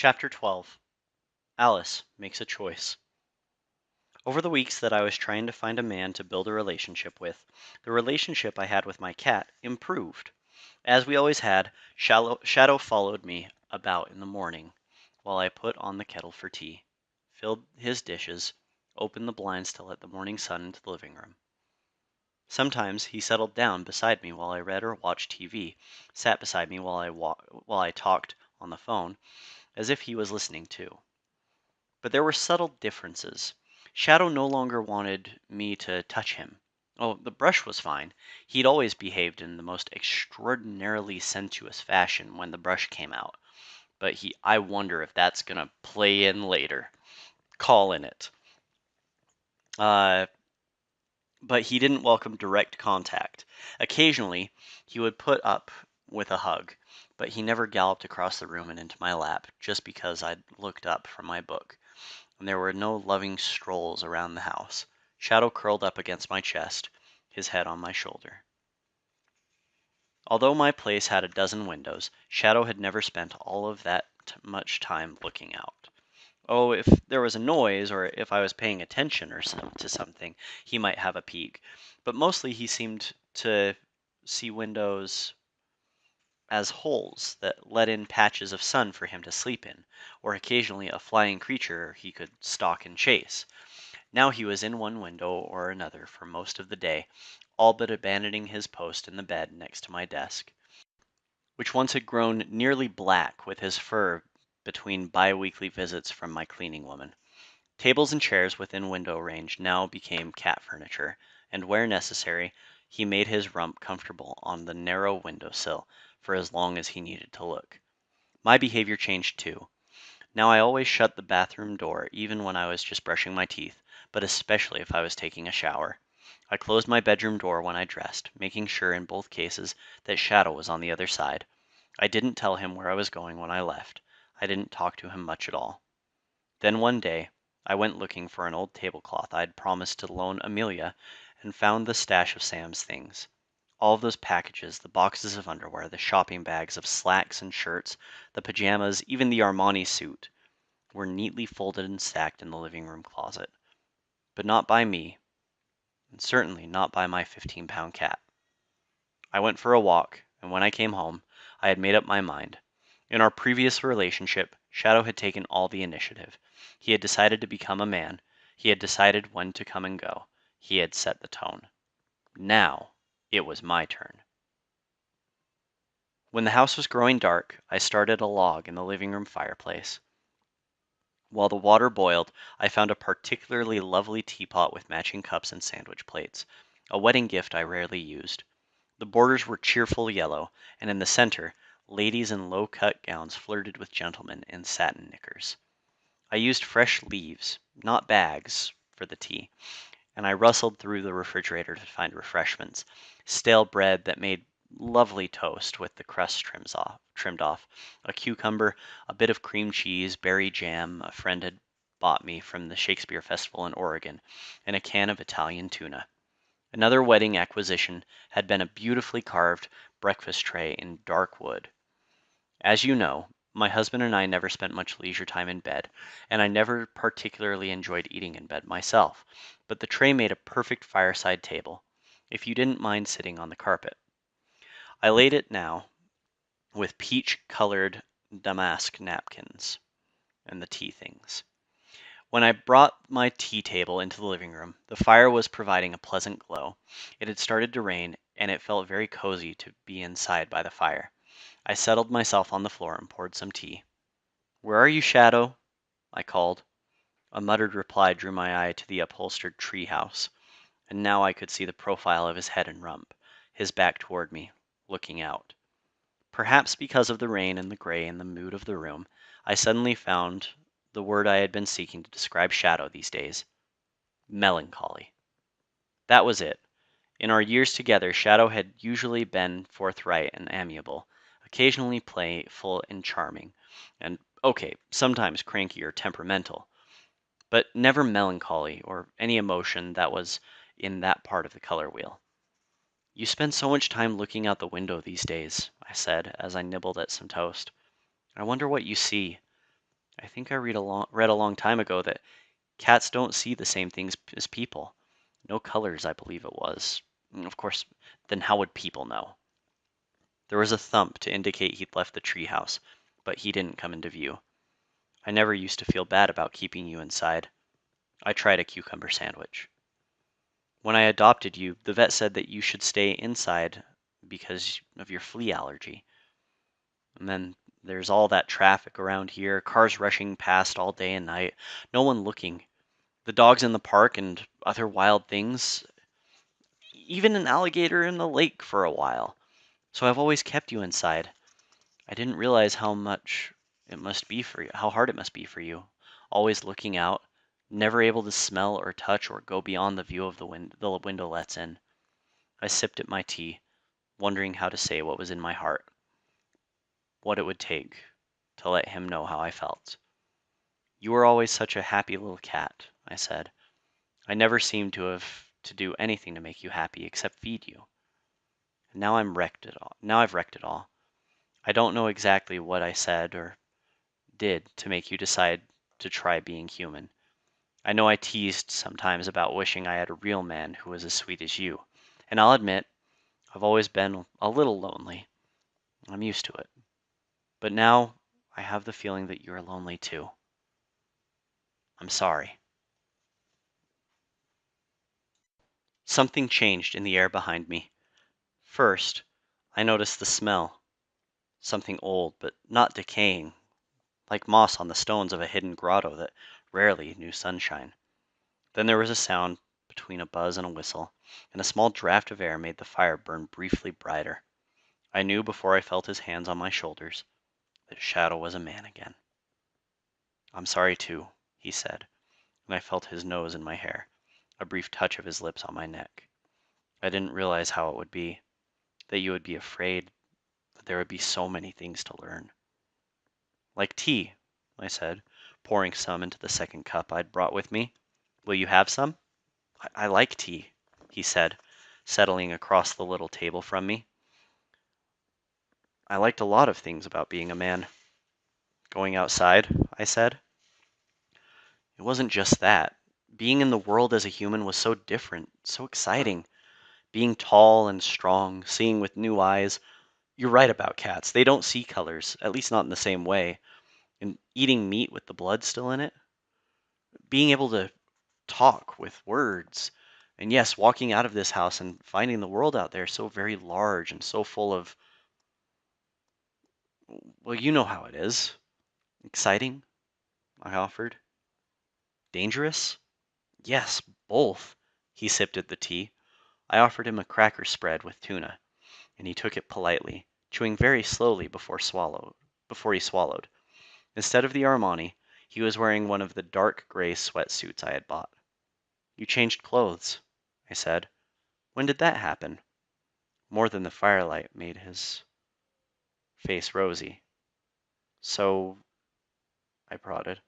Chapter 12. Alice Makes a Choice. Over the weeks that I was trying to find a man to build a relationship with, the relationship I had with my cat improved. As we always had, Shadow followed me about in the morning while I put on the kettle for tea, filled his dishes, opened the blinds to let the morning sun into the living room. Sometimes he settled down beside me while I read or watched TV, sat beside me while I talked on the phone, as if he was listening too. But there were subtle differences. Shadow no longer wanted me to touch him. Oh, the brush was fine. He'd always behaved in the most extraordinarily sensuous fashion when the brush came out. But I wonder if that's gonna play in later. Call in it. Uh, but he didn't welcome direct contact. Occasionally, he would put up with a hug, but he never galloped across the room and into my lap just because I'd looked up from my book. And there were no loving strolls around the house. Shadow curled up against my chest, his head on my shoulder. Although my place had a dozen windows, Shadow had never spent all of that much time looking out. Oh, if there was a noise, or if I was paying attention to something, he might have a peek. But mostly he seemed to see windows as holes that let in patches of sun for him to sleep in, or occasionally a flying creature he could stalk and chase. Now he was in one window or another for most of the day, all but abandoning his post in the bed next to my desk, which once had grown nearly black with his fur between bi-weekly visits from my cleaning woman. Tables and chairs within window range now became cat furniture, and where necessary, he made his rump comfortable on the narrow window sill for as long as he needed to look. My behavior changed too. Now I always shut the bathroom door even when I was just brushing my teeth, but especially if I was taking a shower. I closed my bedroom door when I dressed, making sure in both cases that Shadow was on the other side. I didn't tell him where I was going when I left. I didn't talk to him much at all. Then one day, I went looking for an old tablecloth I'd promised to loan Amelia and found the stash of Sam's things. All of those packages, the boxes of underwear, the shopping bags of slacks and shirts, the pajamas, even the Armani suit, were neatly folded and stacked in the living room closet. But not by me, and certainly not by my 15-pound cat. I went for a walk, and when I came home, I had made up my mind. In our previous relationship, Shadow had taken all the initiative. He had decided to become a man. He had decided when to come and go. He had set the tone. Now, it was my turn. When the house was growing dark, I started a log in the living room fireplace. While the water boiled, I found a particularly lovely teapot with matching cups and sandwich plates, a wedding gift I rarely used. The borders were cheerful yellow, and in the center, ladies in low-cut gowns flirted with gentlemen in satin knickers. I used fresh leaves, not bags, for the tea, and I rustled through the refrigerator to find refreshments, stale bread that made lovely toast with the crust trimmed off, a cucumber, a bit of cream cheese, berry jam a friend had bought me from the Shakespeare Festival in Oregon, and a can of Italian tuna. Another wedding acquisition had been a beautifully carved breakfast tray in dark wood. As you know, my husband and I never spent much leisure time in bed, and I never particularly enjoyed eating in bed myself, but the tray made a perfect fireside table, if you didn't mind sitting on the carpet. I laid it now with peach-colored damask napkins and the tea things. When I brought my tea table into the living room, the fire was providing a pleasant glow. It had started to rain, and it felt very cozy to be inside by the fire. I settled myself on the floor and poured some tea. "Where are you, Shadow?" I called. A muttered reply drew my eye to the upholstered tree house, and now I could see the profile of his head and rump, his back toward me, looking out. Perhaps because of the rain and the gray and the mood of the room, I suddenly found the word I had been seeking to describe Shadow these days: melancholy. That was it. In our years together, Shadow had usually been forthright and amiable, occasionally playful and charming, and, okay, sometimes cranky or temperamental, but never melancholy or any emotion that was in that part of the color wheel. "You spend so much time looking out the window these days," I said as I nibbled at some toast. "I wonder what you see." think I read a long time ago that cats don't see the same things as people. No colors, I believe it was. Of course, then how would people know? There was a thump to indicate he'd left the treehouse, but he didn't come into view. I never used to feel bad about keeping you inside. I tried a cucumber sandwich. When I adopted you, the vet said that you should stay inside because of your flea allergy. And then there's all that traffic around here, cars rushing past all day and night, no one looking. The dogs in the park and other wild things, even an alligator in the lake for a while. So I've always kept you inside. I didn't realize how much it must be for you, how hard it must be for you. Always looking out, never able to smell or touch or go beyond the view of the window lets in. I sipped at my tea, wondering how to say what was in my heart, what it would take to let him know how I felt. You were always such a happy little cat, I said. I never seemed to have to do anything to make you happy except feed you. And now I'm wrecked it all. Now I've wrecked it all. I don't know exactly what I said or did to make you decide to try being human. I know I teased sometimes about wishing I had a real man who was as sweet as you. And I'll admit, I've always been a little lonely. I'm used to it. But now I have the feeling that you're lonely too. I'm sorry. Something changed in the air behind me. First, I noticed the smell. Something old, but not decaying, like moss on the stones of a hidden grotto that rarely knew sunshine. Then there was a sound between a buzz and a whistle, and a small draft of air made the fire burn briefly brighter. I knew before I felt his hands on my shoulders that Shadow was a man again. I'm sorry too, he said, and I felt his nose in my hair, a brief touch of his lips on my neck. I didn't realize how it would be, that you would be afraid, that there would be so many things to learn. Like tea, I said, pouring some into the second cup I'd brought with me. Will you have some? I like tea, he said, settling across the little table from me. I liked a lot of things about being a man. Going outside, I said. It wasn't just that. Being in the world as a human was so different, so exciting. Being tall and strong, seeing with new eyes. You're right about cats. They don't see colors, at least not in the same way. And eating meat with the blood still in it. Being able to talk with words. And yes, walking out of this house and finding the world out there so very large and so full of, well, you know how it is. Exciting, I offered. Dangerous? Yes, both. He sipped at the tea. I offered him a cracker spread with tuna, and he took it politely, chewing very slowly before he swallowed. Instead of the Armani, he was wearing one of the dark gray sweatsuits I had bought. You changed clothes, I said. When did that happen? More than the firelight made his face rosy. So, I prodded.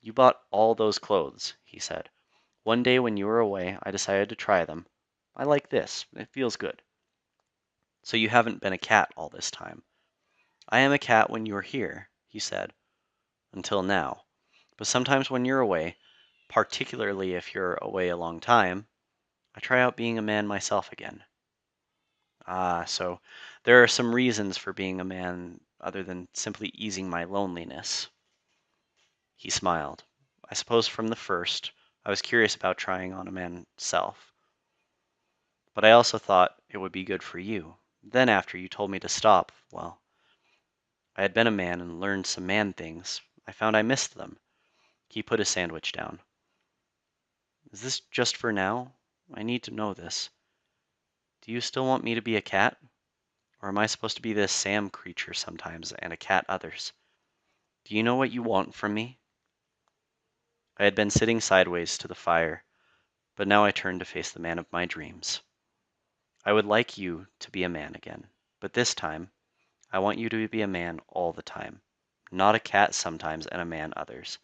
You bought all those clothes, he said. One day when you were away, I decided to try them. I like this. It feels good. So you haven't been a cat all this time. I am a cat when you're here, he said, until now. But sometimes when you're away, particularly if you're away a long time, I try out being a man myself again. Ah, so there are some reasons for being a man other than simply easing my loneliness. He smiled. I suppose from the first, I was curious about trying on a man's self. But I also thought it would be good for you. Then after you told me to stop, well, I had been a man and learned some man things. I found I missed them. He put his sandwich down. Is this just for now? I need to know this. Do you still want me to be a cat? Or am I supposed to be this Sam creature sometimes and a cat others? Do you know what you want from me? I had been sitting sideways to the fire, but now I turned to face the man of my dreams. I would like you to be a man again, but this time, I want you to be a man all the time, not a cat sometimes and a man others.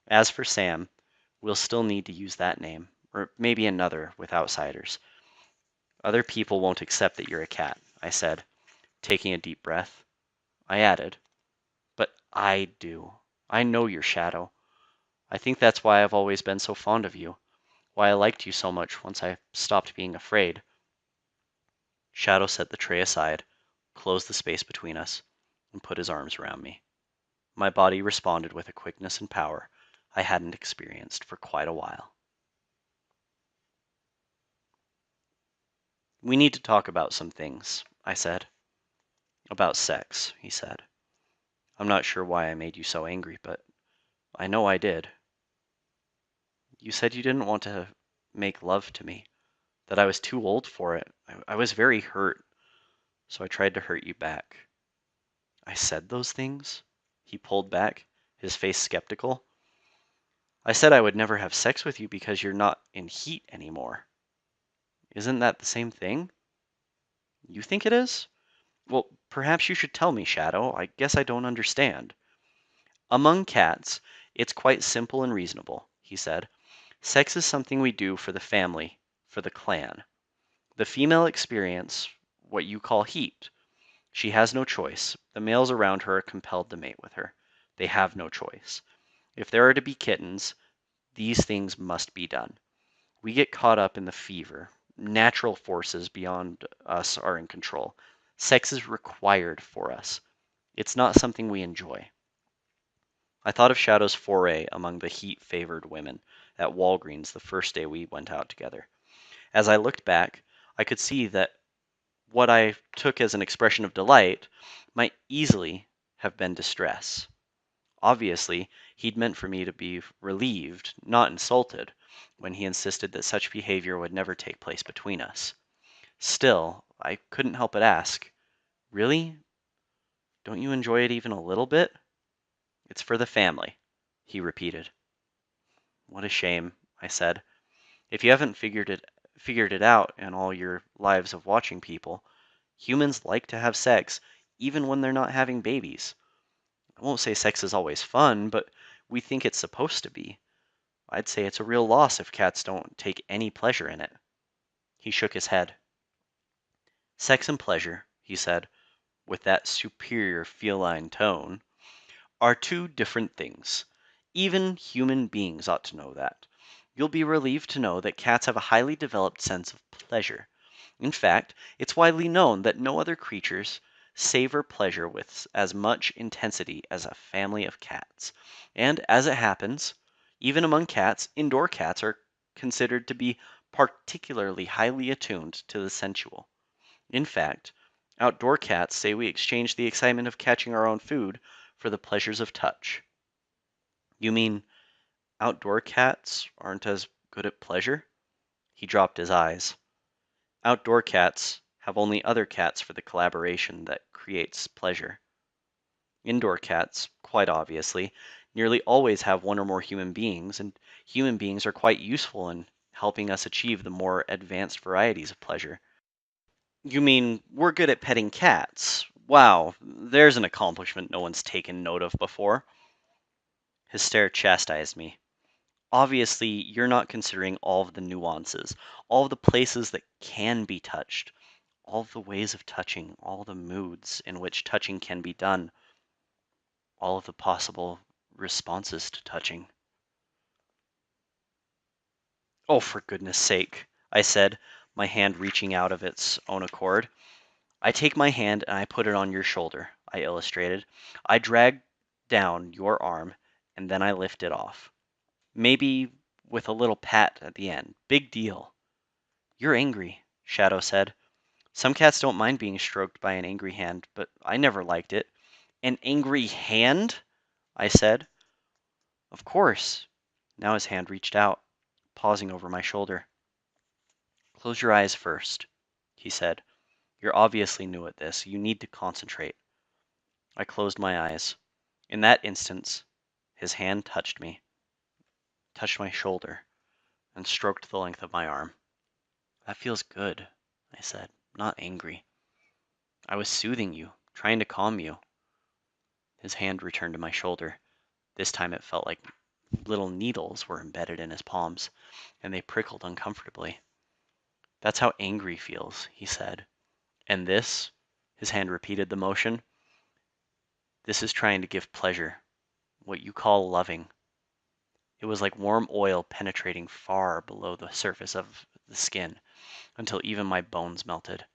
As for Sam, we'll still need to use that name, or maybe another with outsiders. Other people won't accept that you're a cat, I said, taking a deep breath. I added, but I do. I know your shadow. I think that's why I've always been so fond of you, why I liked you so much once I stopped being afraid. Shadow set the tray aside, closed the space between us, and put his arms around me. My body responded with a quickness and power I hadn't experienced for quite a while. We need to talk about some things, I said. About sex, he said. I'm not sure why I made you so angry, but I know I did. You said you didn't want to make love to me, that I was too old for it. I was very hurt, so I tried to hurt you back. I said those things? He pulled back, his face skeptical. I said I would never have sex with you because you're not in heat anymore. Isn't that the same thing? You think it is? Well, perhaps you should tell me, Shadow. I guess I don't understand. Among cats, it's quite simple and reasonable, he said. Sex is something we do for the family, for the clan. The female experience what you call heat. She has no choice. The males around her are compelled to mate with her. They have no choice. If there are to be kittens, these things must be done. We get caught up in the fever. Natural forces beyond us are in control. Sex is required for us. It's not something we enjoy. I thought of Shadow's foray among the heat-favored women at Walgreens the first day we went out together. As I looked back, I could see that what I took as an expression of delight might easily have been distress. Obviously, he'd meant for me to be relieved, not insulted, when he insisted that such behavior would never take place between us. Still, I couldn't help but ask, really? Don't you enjoy it even a little bit? It's for the family, he repeated. What a shame, I said. If you haven't figured it out in all your lives of watching people, humans like to have sex even when they're not having babies. I won't say sex is always fun, but we think it's supposed to be. I'd say it's a real loss if cats don't take any pleasure in it. He shook his head. Sex and pleasure, he said, with that superior feline tone, are two different things. Even human beings ought to know that. You'll be relieved to know that cats have a highly developed sense of pleasure. In fact, it's widely known that no other creatures savor pleasure with as much intensity as a family of cats. And as it happens, even among cats, indoor cats are considered to be particularly highly attuned to the sensual. In fact, outdoor cats say we exchange the excitement of catching our own food for the pleasures of touch. You mean outdoor cats aren't as good at pleasure? He dropped his eyes. Outdoor cats have only other cats for the collaboration that creates pleasure. Indoor cats, quite obviously, nearly always have one or more human beings, and human beings are quite useful in helping us achieve the more advanced varieties of pleasure. You mean we're good at petting cats? Wow, there's an accomplishment no one's taken note of before. His stare chastised me. Obviously, you're not considering all of the nuances, all of the places that can be touched, all of the ways of touching, all the moods in which touching can be done, all of the possible responses to touching. Oh, for goodness sake, I said, my hand reaching out of its own accord. I take my hand and I put it on your shoulder, I illustrated. I drag down your arm and then I lift it off. Maybe with a little pat at the end. Big deal. You're angry, Shadow said. Some cats don't mind being stroked by an angry hand, but I never liked it. An angry hand? I said. Of course. Now his hand reached out, pausing over my shoulder. Close your eyes first, he said. You're obviously new at this. You need to concentrate. I closed my eyes. In that instance, his hand touched my shoulder, and stroked the length of my arm. That feels good, I said, not angry. I was soothing you, trying to calm you. His hand returned to my shoulder. This time it felt like little needles were embedded in his palms, and they prickled uncomfortably. That's how angry feels, he said. And this, his hand repeated the motion, This is trying to give pleasure, what you call loving. It was like warm oil penetrating far below the surface of the skin until even my bones melted.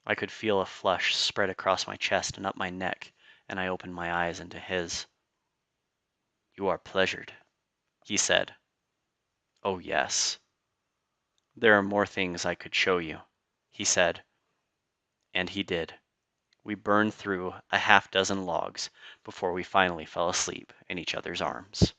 I could feel a flush spread across my chest and up my neck, and I opened my eyes into his. "You are pleasured," he said. "Oh, yes." "There are more things I could show you," he said. And he did. We burned through a half dozen logs before we finally fell asleep in each other's arms.